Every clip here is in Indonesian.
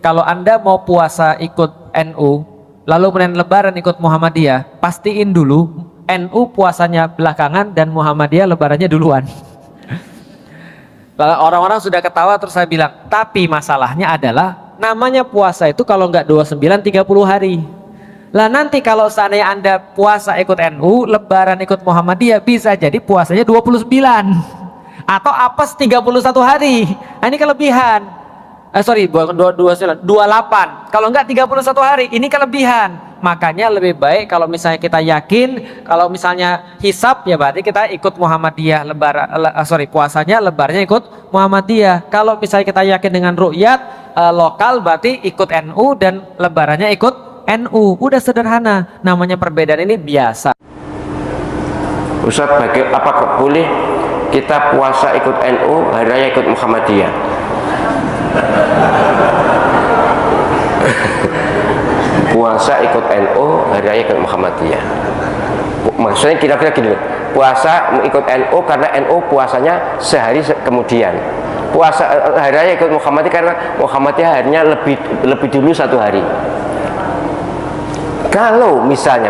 kalau Anda mau puasa ikut NU, lalu kemudian Lebaran ikut Muhammadiyah, pastiin dulu NU puasanya belakangan dan Muhammadiyah Lebarannya duluan. Orang-orang sudah ketawa, terus saya bilang, tapi masalahnya adalah namanya puasa itu kalau nggak 29 30 hari. Lah nanti kalau seandainya Anda puasa ikut NU, Lebaran ikut Muhammadiyah, bisa jadi puasanya 29 atau apes 31 hari. Nah, ini kelebihan. Sorry, bukan 29, 28. Kalau enggak 31 hari, ini kelebihan. Makanya lebih baik kalau misalnya kita yakin, kalau misalnya hisab ya berarti kita ikut Muhammadiyah puasanya, lebarnya ikut Muhammadiyah. Kalau misalnya kita yakin dengan ru'yat lokal, berarti ikut NU dan lebarannya ikut NU. Udah sederhana, namanya perbedaan ini biasa. Ustaz, apakah boleh kita puasa ikut NU, hari raya ikut Muhammadiyah? Puasa ikut NU, hari raya ikut Muhammadiyah. Maksudnya kira-kira gini, puasa ikut NU karena NU puasanya sehari kemudian. Puasa hari raya ikut Muhammadiyah karena Muhammadiyah harinya lebih dulu satu hari. Kalau misalnya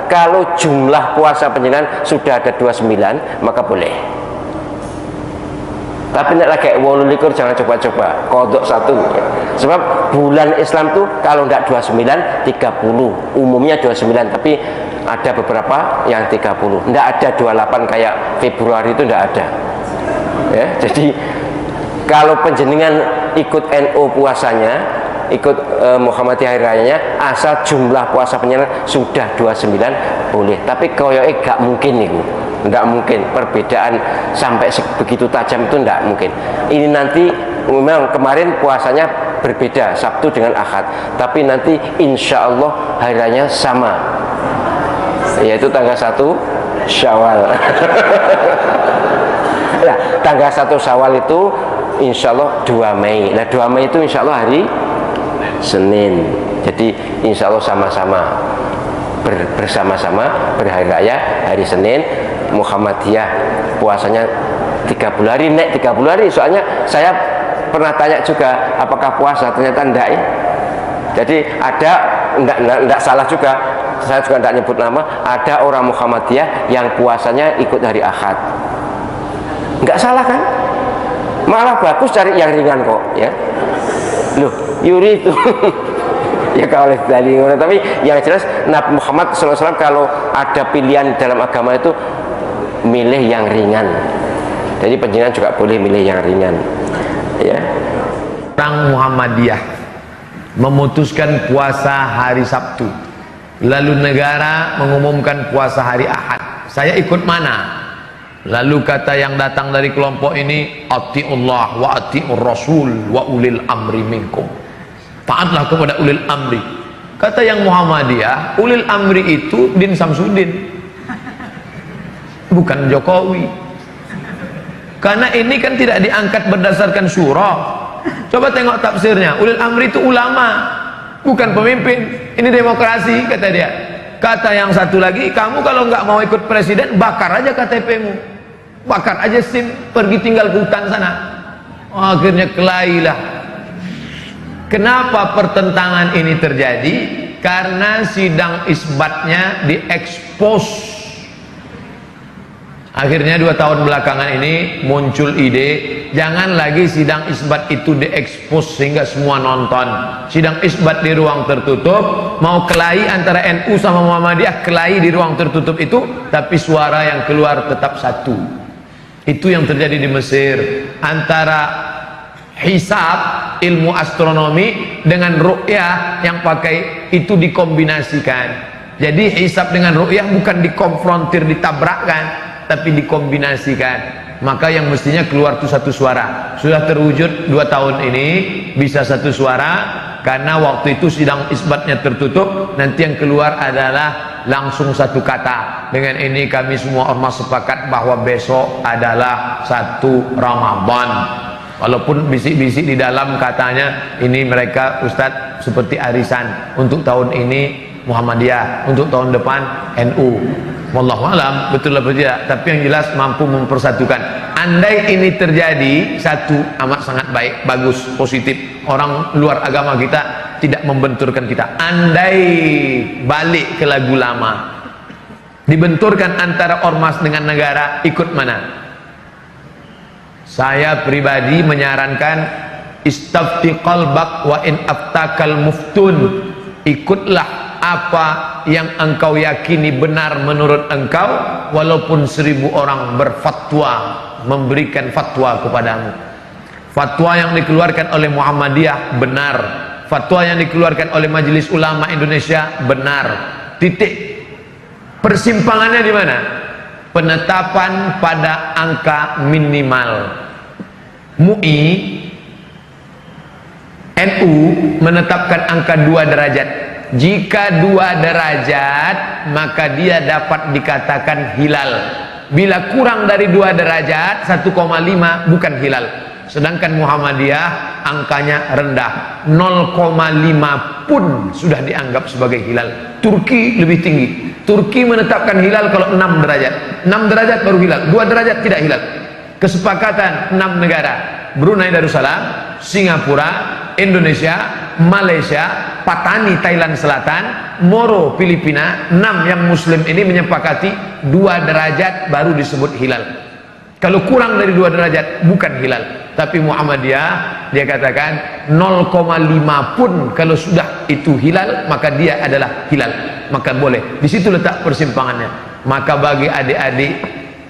kalau jumlah puasa penjenengan sudah ada 29, maka boleh. Tapi nek lagi 28 jangan coba-coba kodok satu. Sebab bulan Islam tuh kalau enggak 29, 30. Umumnya 29, tapi ada beberapa yang 30. Enggak ada 28 kayak Februari itu enggak ada. Ya, jadi kalau penjenengan ikut NU puasanya, ikut Muhammadiyah hari rayanya, asal jumlah puasa penjenengan sudah 29 boleh. Tapi koyoke gak mungkin niku. Tidak mungkin, perbedaan sampai begitu tajam itu tidak mungkin. Ini nanti memang kemarin puasanya berbeda Sabtu dengan Ahad, tapi nanti insya Allah hari rayanya sama, yaitu tanggal 1 Syawal. Nah, tanggal 1 Syawal itu insya Allah 2 Mei. Nah, 2 Mei itu insya Allah hari Senin. Jadi insya Allah sama-sama bersama-sama berhari raya hari Senin. Muhammadiyah puasanya 30 hari, nek 30 hari. Soalnya saya pernah tanya juga apakah puasa, ternyata enggak ya. Jadi ada, enggak salah juga, saya juga enggak nyebut nama, ada orang Muhammadiyah yang puasanya ikut hari Ahad. Enggak salah kan? Malah bagus cari yang ringan kok ya. Loh, Yuri itu ya kalau dari, tapi yang jelas Nabi Muhammad SAW kalau ada pilihan dalam agama itu milih yang ringan. Jadi penjenengan juga boleh milih yang ringan ya. Orang Muhammadiyah memutuskan puasa hari Sabtu, lalu negara mengumumkan puasa hari Ahad. Saya ikut mana? Lalu kata yang datang dari kelompok ini, atiullah wa atiur rasul wa ulil amri minkum. Taatlah kepada ulil amri. Kata yang Muhammadiyah, ulil amri itu Din Samsudin, bukan Jokowi. Karena ini kan tidak diangkat berdasarkan surah. Coba tengok tafsirnya. Ulil amri itu ulama, bukan pemimpin. Ini demokrasi, kata dia. Kata yang satu lagi, kamu kalau nggak mau ikut presiden, bakar aja KTP-mu, bakar aja SIM, pergi tinggal ke hutan sana. Akhirnya kelailah. Kenapa pertentangan ini terjadi? Karena sidang isbatnya diekspos. Akhirnya 2 tahun belakangan ini muncul ide, jangan lagi sidang isbat itu diekspos sehingga semua nonton. Sidang isbat di ruang tertutup, mau kelahi antara NU sama Muhammadiyah, kelahi di ruang tertutup itu, tapi suara yang keluar tetap satu. Itu yang terjadi di Mesir, antara hisab, ilmu astronomi, dengan ru'yah yang pakai itu dikombinasikan. Jadi hisab dengan ru'yah bukan dikonfrontir, ditabrakkan, tapi dikombinasikan. Maka yang mestinya keluar itu satu suara. Sudah terwujud 2 tahun ini bisa satu suara, karena waktu itu sidang isbatnya tertutup, nanti yang keluar adalah langsung satu kata. Dengan ini kami semua ormas sepakat bahwa besok adalah 1 Ramadan. Walaupun bisik-bisik di dalam katanya ini mereka Ustadz seperti arisan, untuk tahun ini Muhammadiyah, untuk tahun depan NU. Wallahu alam betul apa tidak, tapi yang jelas mampu mempersatukan. Andai ini terjadi, satu amat sangat baik, bagus, positif. Orang luar agama kita tidak membenturkan kita. Andai balik ke lagu lama, dibenturkan antara ormas dengan negara, ikut mana? Saya pribadi menyarankan istafti qalbak wa in aftakal muftun. Ikutlah apa yang engkau yakini benar menurut engkau, walaupun 1000 orang berfatwa, memberikan fatwa kepadamu. Fatwa yang dikeluarkan oleh Muhammadiyah benar, fatwa yang dikeluarkan oleh Majelis Ulama Indonesia benar. Titik. Persimpangannya di mana? Penetapan pada angka minimal. MUI NU menetapkan angka 2 derajat. Jika 2 derajat, maka dia dapat dikatakan hilal. Bila kurang dari 2 derajat, 1,5 bukan hilal. Sedangkan Muhammadiyah angkanya rendah, 0,5 pun sudah dianggap sebagai hilal. Turki lebih tinggi. Turki menetapkan hilal kalau 6 derajat. 6 derajat baru hilal, 2 derajat tidak hilal. Kesepakatan 6 negara: Brunei Darussalam, Singapura, Indonesia, Malaysia, Patani Thailand Selatan, Moro Filipina. 6 yang muslim ini menyepakati 2 derajat baru disebut hilal. Kalau kurang dari 2 derajat bukan hilal. Tapi Muhammadiyah dia katakan 0,5 pun kalau sudah itu hilal, maka dia adalah hilal, maka boleh. Di situ letak persimpangannya. Maka bagi adik-adik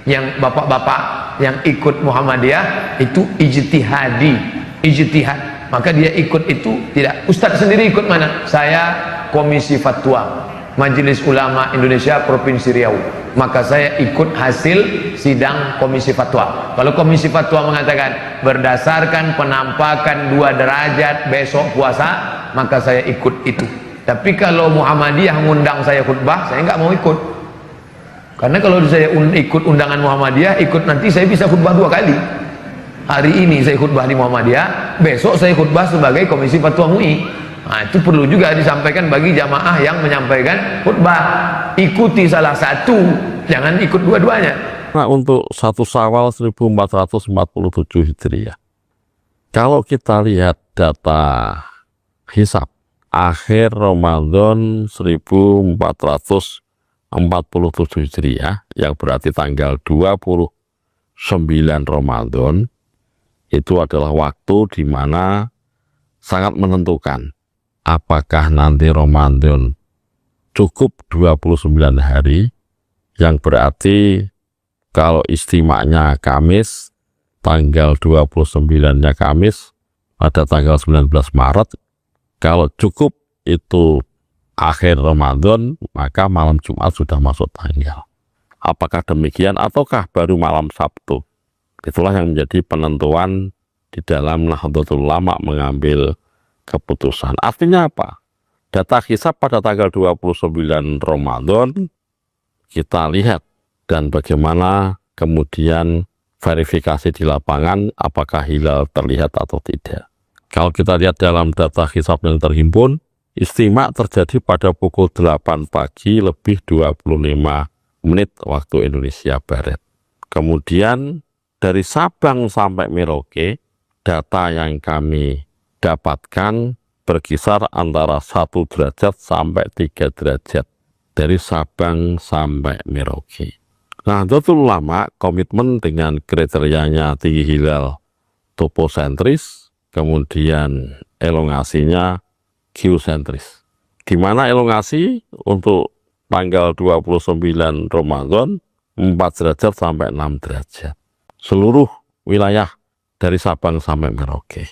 yang bapak-bapak yang ikut Muhammadiyah, itu ijtihadi, ijtihad, maka dia ikut itu. Tidak, Ustadz sendiri ikut mana? Saya Komisi Fatwa Majelis Ulama Indonesia Provinsi Riau, maka saya ikut hasil sidang Komisi Fatwa. Kalau Komisi Fatwa mengatakan berdasarkan penampakan 2 derajat besok puasa, maka saya ikut itu. Tapi kalau Muhammadiyah mengundang saya khutbah, saya nggak mau ikut. Karena kalau saya ikut undangan Muhammadiyah, ikut nanti saya bisa khutbah 2 kali. Hari ini saya khutbah di Muhammadiyah, besok saya khutbah sebagai Komisi Fatwa MUI. Nah, itu perlu juga disampaikan bagi jamaah yang menyampaikan khutbah. Ikuti salah satu, jangan ikut dua-duanya. Nah, untuk 1 Syawal 1447 Hijriah, kalau kita lihat data hisab akhir Ramadan 1447 Hijriah, yang berarti tanggal 29 Ramadan, itu adalah waktu di mana sangat menentukan apakah nanti Ramadan cukup 29 hari, yang berarti kalau istimanya Kamis, tanggal 29-nya Kamis pada tanggal 19 Maret, kalau cukup itu akhir Ramadan, maka malam Jumat sudah masuk tanggal. Apakah demikian ataukah baru malam Sabtu? Itulah yang menjadi penentuan di dalam Nahdlatul Ulama mengambil keputusan. Artinya apa? Data hisab pada tanggal 29 Ramadan kita lihat, dan bagaimana kemudian verifikasi di lapangan apakah hilal terlihat atau tidak. Kalau kita lihat dalam data hisab yang terhimpun, istimak terjadi pada pukul 8 pagi lebih 25 menit waktu Indonesia Barat. Kemudian dari Sabang sampai Merauke, data yang kami dapatkan berkisar antara 1 derajat sampai 3 derajat dari Sabang sampai Merauke. Nahdlatul Ulama komitmen dengan kriterianya tinggi hilal toposentris, kemudian elongasinya geosentris. Di mana elongasi untuk tanggal 29 Ramadan 4 derajat sampai 6 derajat. Seluruh wilayah dari Sabang sampai Merauke.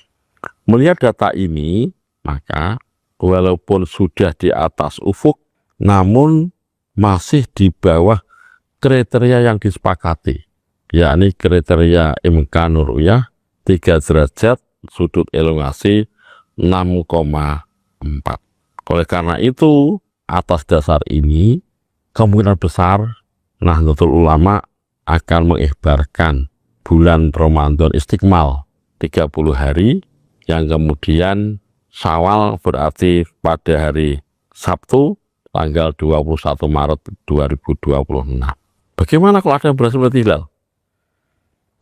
Melihat data ini, maka walaupun sudah di atas ufuk, namun masih di bawah kriteria yang disepakati, yakni kriteria imkanur ruyah 3 derajat, sudut elongasi 6,4. Oleh karena itu, atas dasar ini, kemungkinan besar Nahdlatul Ulama akan mengikhbarkan bulan Ramadan Istiqmal 30 hari, yang kemudian Syawal berarti pada hari Sabtu tanggal 21 Maret 2026. Bagaimana kalau ada yang berhasil melihat hilal?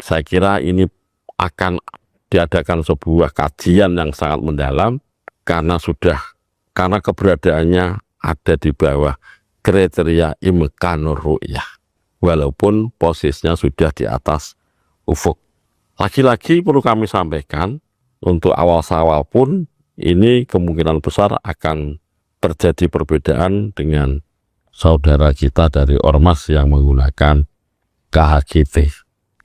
Saya kira ini akan diadakan sebuah kajian yang sangat mendalam karena keberadaannya ada di bawah kriteria imkanur ru'yah, walaupun posisinya sudah di atas ufuk. Lagi-lagi perlu kami sampaikan, untuk awal-awal pun ini kemungkinan besar akan terjadi perbedaan dengan saudara kita dari ormas yang menggunakan KHGT.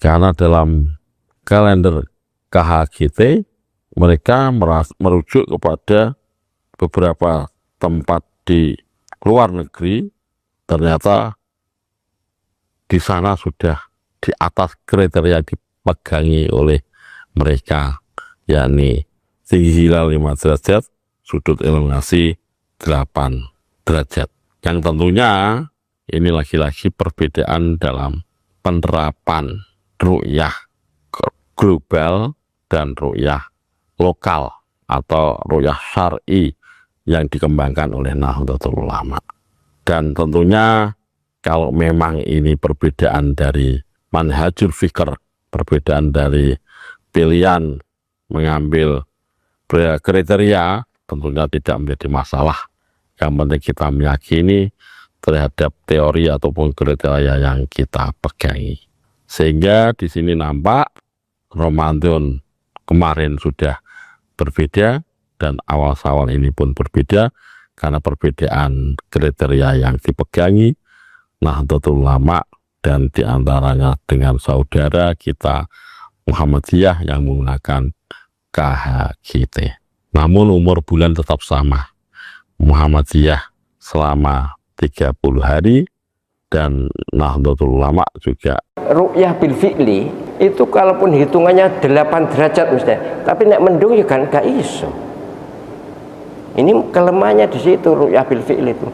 Karena dalam kalender KHGT mereka merujuk kepada beberapa tempat di luar negeri, ternyata di sana sudah di atas kriteria dipegangi oleh mereka, yakni tinggi hilal 5 derajat, sudut iluminasi 8 derajat. Yang tentunya ini lagi-lagi perbedaan dalam penerapan ru'yah global dan ru'yah lokal atau ru'yah syar'i yang dikembangkan oleh Nahdlatul Ulama. Dan tentunya kalau memang ini perbedaan dari manhajul fikr, perbedaan dari pilihan mengambil kriteria, tentunya tidak menjadi masalah. Yang penting kita meyakini terhadap teori ataupun kriteria yang kita pegangi. Sehingga di sini nampak Ramadan kemarin sudah berbeda dan awal-awal ini pun berbeda karena perbedaan kriteria yang dipegangi Nahdlatul Ulama dan diantaranya dengan saudara kita Muhammadiyah yang menggunakan KHGT. Namun umur bulan tetap sama. Muhammadiyah selama 30 hari dan Nahdlatul Ulama juga. Ru'yah bil fi'li itu kalaupun hitungannya 8 derajat misalnya, tapi nek mendung ya kan gak iso. Ini kelemahannya di situ, ru'yah bil fi'li itu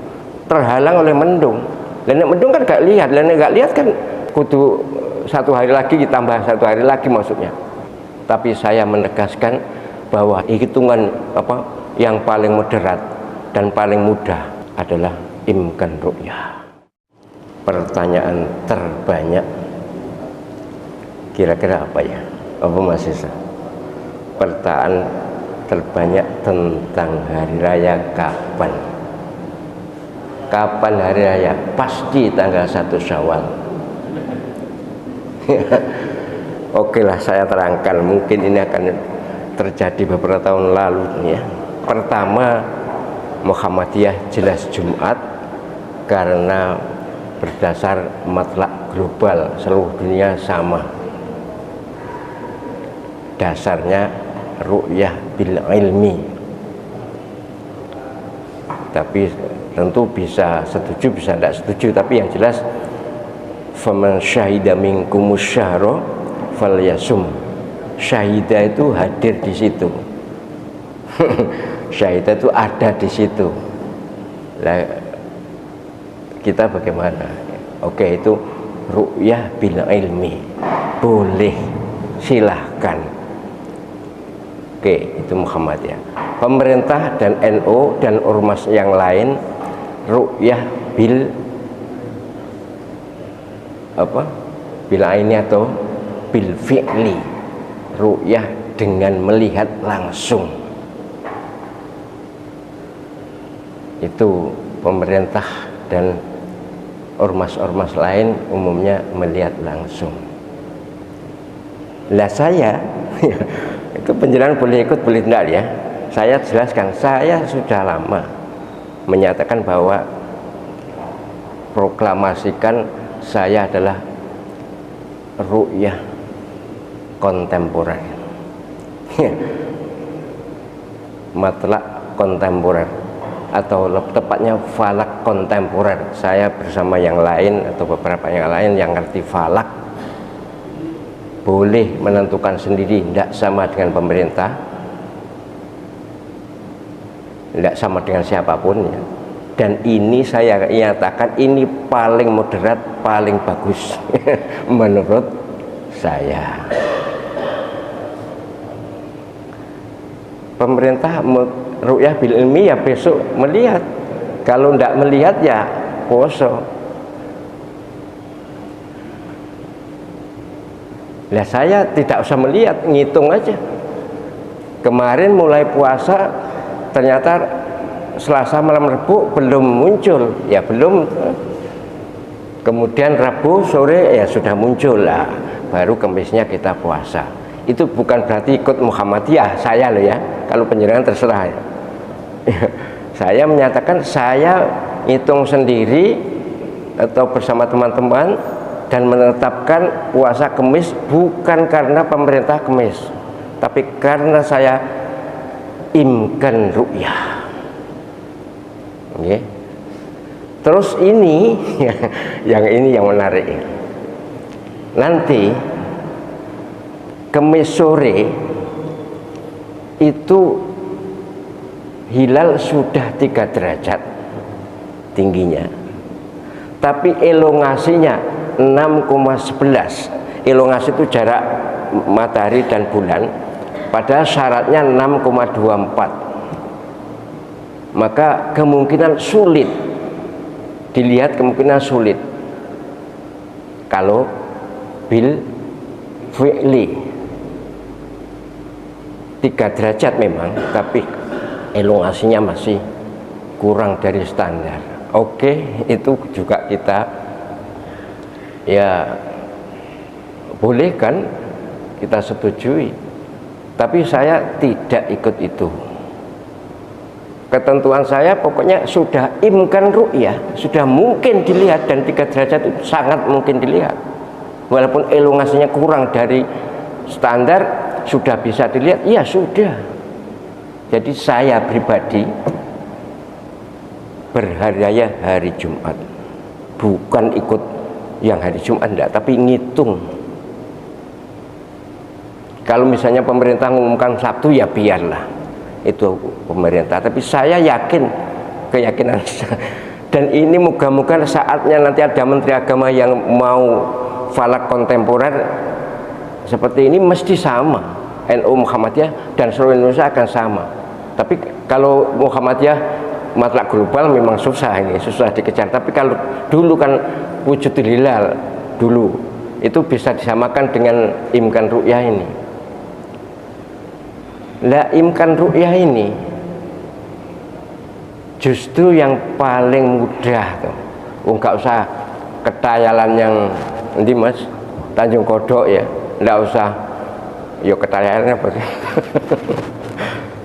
terhalang oleh mendung. Dan nek mendung kan gak lihat, dan gak lihat kan kudu 1 hari lagi ditambah 1 hari lagi maksudnya. Tapi saya menegaskan bahwa hitungan yang paling moderat dan paling mudah adalah imkan ru'yah. Pertanyaan terbanyak kira-kira apa ya? Apa Mas Isa? Pertanyaan terbanyak tentang hari raya kapan? Kapan hari raya? Pasti tanggal 1 Syawal. Oke lah, saya terangkan. Mungkin ini akan terjadi beberapa tahun lalu ya. Pertama, Muhammadiyah jelas Jumat karena berdasar matlak global, seluruh dunia sama. Dasarnya ru'yah bil ilmi. Tapi tentu bisa setuju, bisa tidak setuju, tapi yang jelas faman syahida minkumus syahra falyasum. Syahida itu hadir di situ. Syahida itu ada di situ. Lah kita bagaimana? Oke, itu ru'yah bil ilmi. Boleh, silahkan. Oke, itu Muhammadiyah. Pemerintah dan NU dan ormas yang lain ru'yah bil bil aini atau bil fi'li, ru'yah dengan melihat langsung. Itu pemerintah dan ormas-ormas lain umumnya melihat langsung. Lah saya itu penjelasan boleh ikut boleh tidak ya. Saya jelaskan, saya sudah lama menyatakan bahwa proklamasikan saya adalah ru'yah kontemporer. Matlak kontemporer atau tepatnya falak kontemporer. Saya bersama yang lain atau beberapa yang lain yang ngerti falak boleh menentukan sendiri, tidak sama dengan pemerintah, tidak sama dengan siapapun ya. Dan ini saya nyatakan ini paling moderat, paling bagus menurut saya. Pemerintah ru'yah bil ilmi ya besok melihat Kalau tidak melihat ya poso. Nah saya tidak usah melihat, ngitung aja. Kemarin mulai puasa ternyata Selasa malam Rabu belum muncul, ya belum. Kemudian Rabu sore ya sudah muncul lah, baru Kamisnya kita puasa. Itu bukan berarti ikut Muhammadiyah saya loh ya. Kalau penjenengan terserah ya. Saya menyatakan saya hitung sendiri atau bersama teman-teman dan menetapkan puasa Kamis bukan karena pemerintah Kamis, tapi karena saya imkan ru'yah. Okay. Terus ini yang menarik. Nanti Kamis sore itu hilal sudah 3 derajat tingginya, tapi elongasinya 6,11. Elongasi itu jarak matahari dan bulan, padahal syaratnya 6,24. Maka kemungkinan sulit dilihat, kemungkinan sulit kalau bil fi'li 3 derajat memang, tapi elongasinya masih kurang dari standar. Oke, itu juga kita ya bolehkan, kita setujui, tapi saya tidak ikut itu. Ketentuan saya pokoknya sudah imkan ru'yah, sudah mungkin dilihat, dan 3 derajat itu sangat mungkin dilihat. Walaupun elongasinya kurang dari standar, sudah bisa dilihat, ya sudah. Jadi saya pribadi berhari raya hari Jumat, bukan ikut yang hari Jumat enggak, tapi ngitung. Kalau misalnya pemerintah mengumumkan Sabtu ya biarlah, itu pemerintah, tapi saya yakin, keyakinan saya, dan ini moga-moga saatnya nanti ada Menteri Agama yang mau falak kontemporer seperti ini mesti sama. NU Muhammadiyah dan seluruh Indonesia akan sama. Tapi kalau Muhammadiyah matlak global memang susah, ini susah dikejar. Tapi kalau dulu kan wujudul hilal dulu itu bisa disamakan dengan imkan ru'yah ini. Lah imkan ru'yah ini justru yang paling mudah tuh. Enggak usah ketayalan yang nanti Mas Tanjung Kodok ya, enggak usah. Yo ketayalan apa sih?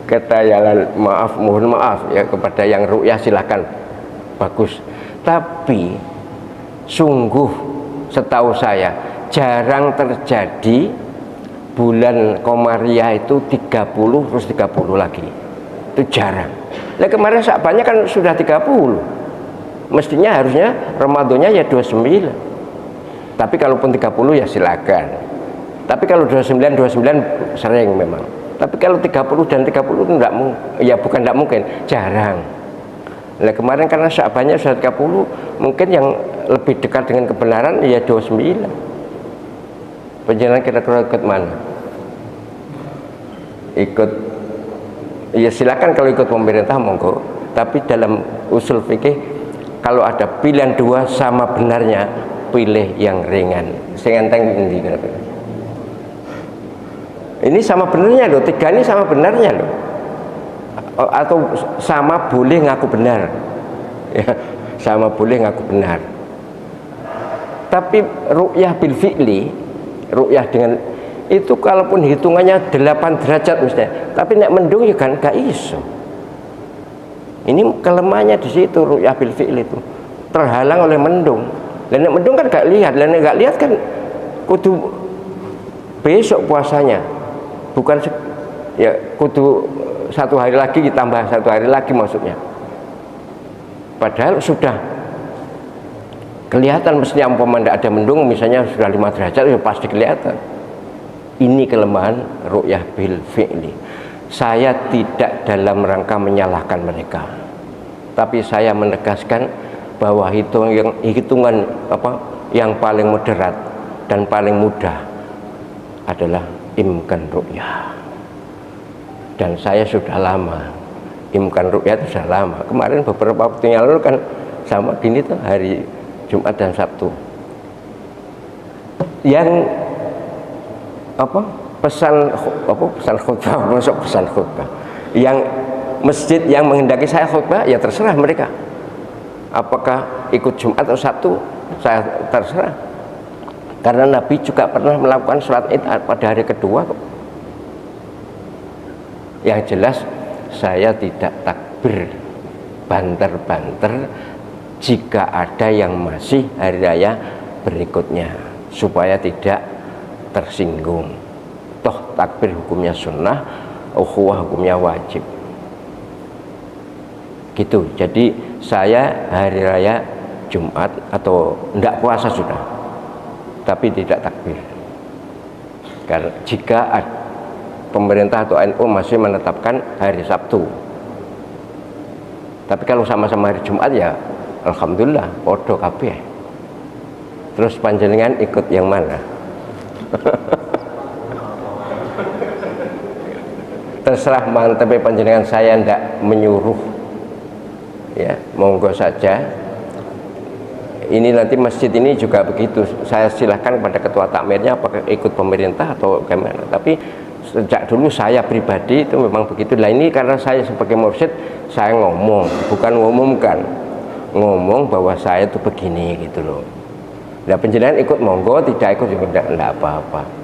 Ketayalan, maaf, mohon maaf ya kepada yang ru'yah, silakan, bagus. Tapi sungguh setahu saya jarang terjadi bulan Komariah itu 30 terus 30 lagi, itu jarang. Nah kemarin Sya'bannya kan sudah 30, mestinya harusnya Ramadannya ya 29. Tapi kalaupun 30 ya silakan. Tapi kalau 29 sering memang. Tapi kalau 30 dan 30 itu enggak, ya bukan enggak mungkin, jarang. Nah kemarin karena Sya'bannya sudah 30, mungkin yang lebih dekat dengan kebenaran ya 29. Penjelasan kira-kira ikut mana? Ikut, ya silakan kalau ikut pemerintah monggo. Tapi dalam usul fikih kalau ada pilihan dua sama benarnya, pilih yang ringan. Sing enteng endi kira-kira? Ini sama benarnya loh, 3 ini sama benarnya loh, atau sama boleh ngaku benar ya, sama boleh ngaku benar. Tapi ru'yah bil fi'li, ru'yah dengan itu kalaupun hitungannya 8 derajat misalnya, tapi nek mendung ya kan gak iso. Ini kelemahannya di situ, ru'yah bil fi'li itu terhalang oleh mendung. Dan nek mendung kan gak lihat, dan nek gak lihat kan kudu besok puasanya. Bukan ya kudu 1 hari lagi ditambah 1 hari lagi maksudnya. Padahal sudah kelihatan mestinya umpama tidak ada mendung misalnya sudah 5 derajat ya pasti kelihatan. Ini kelemahan ru'yah bil fi'li. Saya tidak dalam rangka menyalahkan mereka, tapi saya menegaskan bahwa hitungan yang paling moderat dan paling mudah adalah imkan ru'yah. Dan saya sudah lama Imkan Rukyat sudah lama. Kemarin beberapa waktu yang lalu kan sama gini tuh, hari Jumat dan Sabtu. Yang pesan khutbah, masuk pesan khutbah. Yang masjid yang menghendaki saya khutbah, ya terserah mereka. Apakah ikut Jumat atau Sabtu, saya terserah. Karena Nabi juga pernah melakukan sholat Id pada hari kedua. Yang jelas saya tidak takbir banter-banter jika ada yang masih hari raya berikutnya, supaya tidak tersinggung. Toh takbir hukumnya sunnah, ukhuwah hukumnya wajib. Gitu. Jadi saya hari raya Jumat atau tidak puasa sudah, tapi tidak takbir. Karena jika pemerintah atau NU masih menetapkan hari Sabtu, tapi kalau sama-sama hari Jumat ya alhamdulillah podo kabeh. Terus panjenengan ikut yang mana? Terserah, mantep panjenengan, saya ndak menyuruh, ya monggo saja. Ini nanti masjid ini juga begitu, saya silahkan kepada ketua takmirnya apakah ikut pemerintah atau gimana. Tapi sejak dulu saya pribadi itu memang begitu. Lah ini karena saya sebagai mursyid, saya ngomong, bukan ngumumkan, ngomong bahwa saya itu begini gitu loh. Nah penjenengan ikut monggo, tidak ikut juga tidak apa-apa.